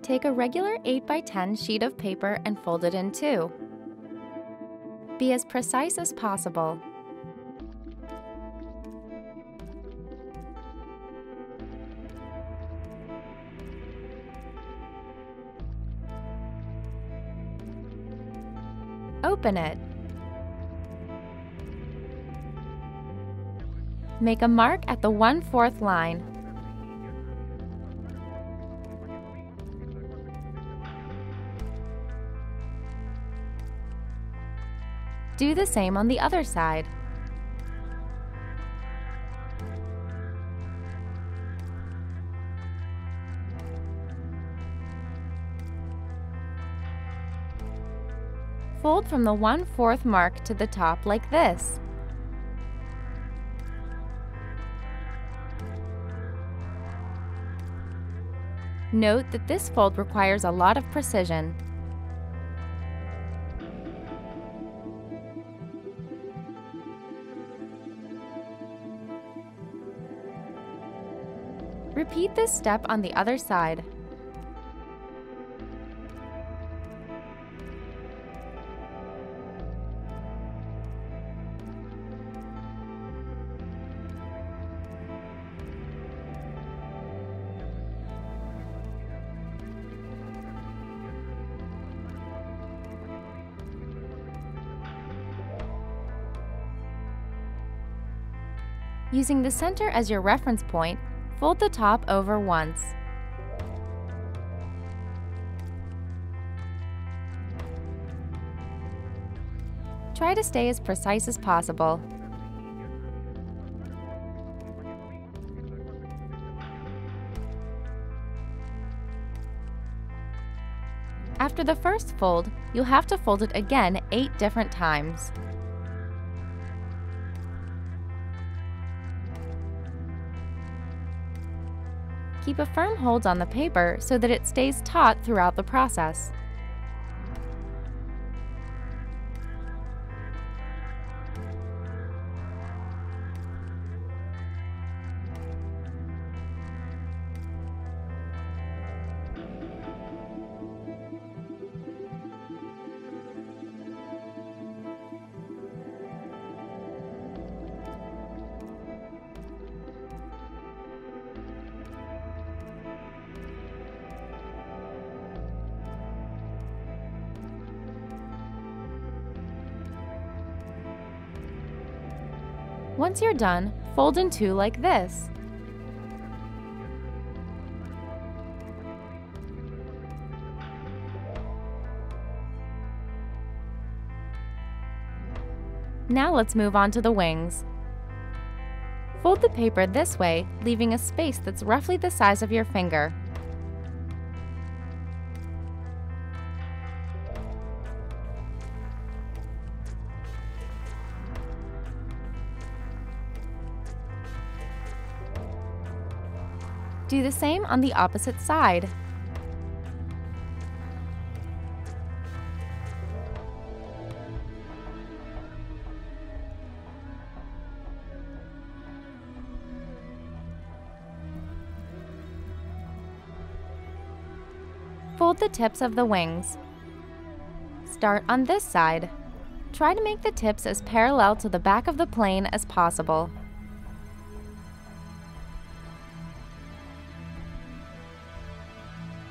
Take a regular 8 by 10 sheet of paper and fold it in two. Be as precise as possible. Open it. Make a mark at the 1/4 line. Do the same on the other side. Fold from the 1/4 mark to the top like this. Note that this fold requires a lot of precision. Repeat this step on the other side. Using the center as your reference point, fold the top over once. Try to stay as precise as possible. After the first fold, you'll have to fold it again 8 different times. Keep a firm hold on the paper so that it stays taut throughout the process. Once you're done, fold in two like this. Now let's move on to the wings. Fold the paper this way, leaving a space that's roughly the size of your finger. Do the same on the opposite side. Fold the tips of the wings. Start on this side. Try to make the tips as parallel to the back of the plane as possible.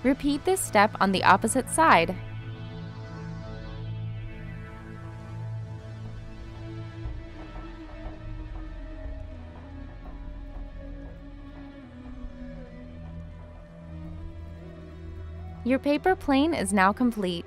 Repeat this step on the opposite side. Your paper plane is now complete.